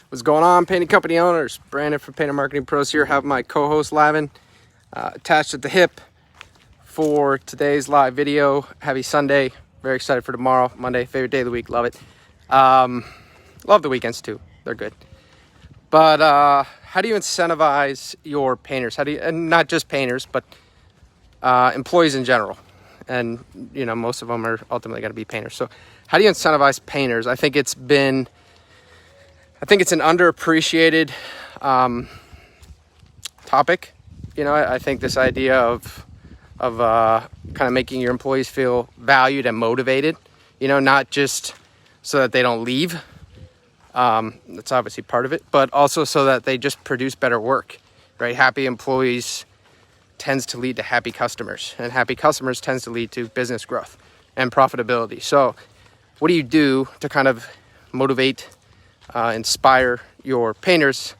What's going on, painting company owners? Brandon from Painter Marketing Pros here. Have my co-host Lavin attached at the hip for today's live video. Happy Sunday. Very excited for tomorrow, Monday. Favorite day of the week. Love it. Love the weekends too. They're good. But how do you incentivize your painters? How do you, and not just painters, but employees in general? And you know, most of them are ultimately going to be painters. So how do you incentivize painters? I think it's an underappreciated topic. You know, I think this idea of kind of making your employees feel valued and motivated, you know, not just so that they don't leave. That's obviously part of it, but also so that they just produce better work, right? Happy employees tends to lead to happy customers, and happy customers tends to lead to business growth and profitability. So what do you do to kind of motivate, inspire your painters?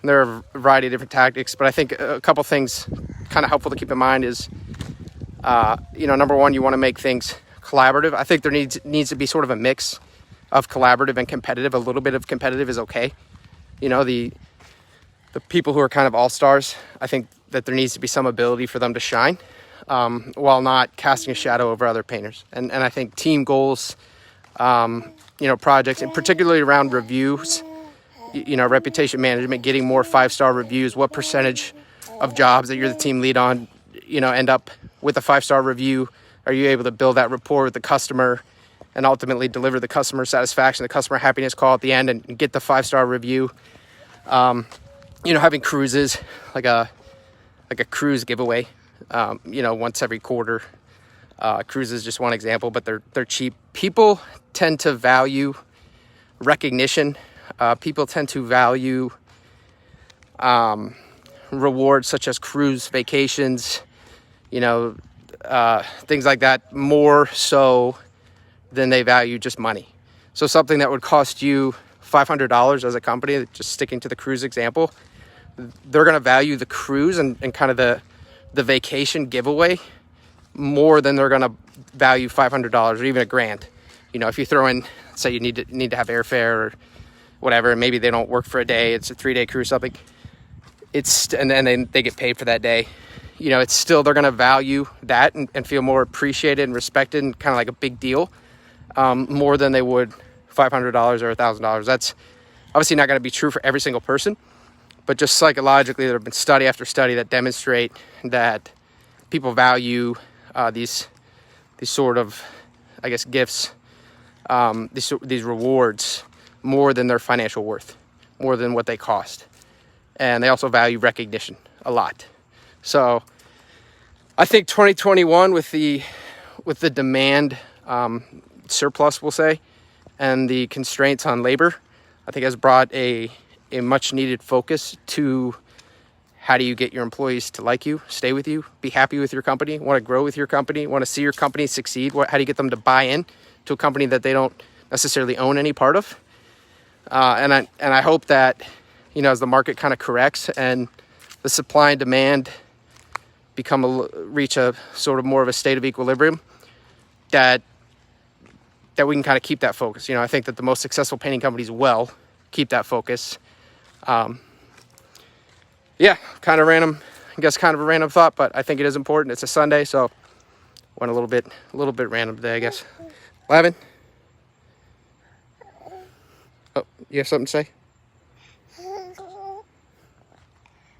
And there are a variety of different tactics, but I think a couple things kind of helpful to keep in mind is, you know, number one, you want to make things collaborative. I think there needs to be sort of a mix of collaborative and competitive. A little bit of competitive is okay. You know, the people who are kind of all-stars, I think that there needs to be some ability for them to shine, while not casting a shadow over other painters. And I think team goals, you know, projects, and particularly around reviews, you know, reputation management, getting more 5-star reviews. What percentage of jobs that you're the team lead on, you know, end up with a 5-star review? Are you able to build that rapport with the customer and ultimately deliver the customer satisfaction, the customer happiness call at the end, and get the 5-star review? You know, having cruises, like a cruise giveaway, you know, once every quarter. Cruise is just one example, but they're cheap. People tend to value recognition. People tend to value rewards such as cruise vacations, you know, things like that, more so than they value just money. So something that would cost you $500 as a company, just sticking to the cruise example, they're going to value the cruise and kind of the vacation giveaway more than they're going to value $500 or even $1,000. You know, if you throw in, say you need to have airfare or whatever, and maybe they don't work for a day, it's a 3-day cruise, something, and then they get paid for that day. You know, it's still, they're going to value that and feel more appreciated and respected and kind of like a big deal, more than they would $500 or $1,000. That's obviously not going to be true for every single person, but just psychologically, there have been study after study that demonstrate that people value these sort of, I guess, gifts, these rewards more than their financial worth, more than what they cost. And they also value recognition a lot. So I think 2021 with the demand surplus, we'll say, and the constraints on labor, I think has brought a much needed focus to how do you get your employees to like you, stay with you, be happy with your company, want to grow with your company, want to see your company succeed. How do you get them to buy in to a company that they don't necessarily own any part of? And I hope that, you know, as the market kind of corrects and the supply and demand reach a sort of more of a state of equilibrium, that we can kind of keep that focus. You know, I think that the most successful painting companies will keep that focus. Yeah, kind of random, I guess kind of a random thought, but I think it is important. It's a Sunday, so went a little bit random today, I guess. Lavin? Oh, you have something to say?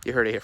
You heard it here.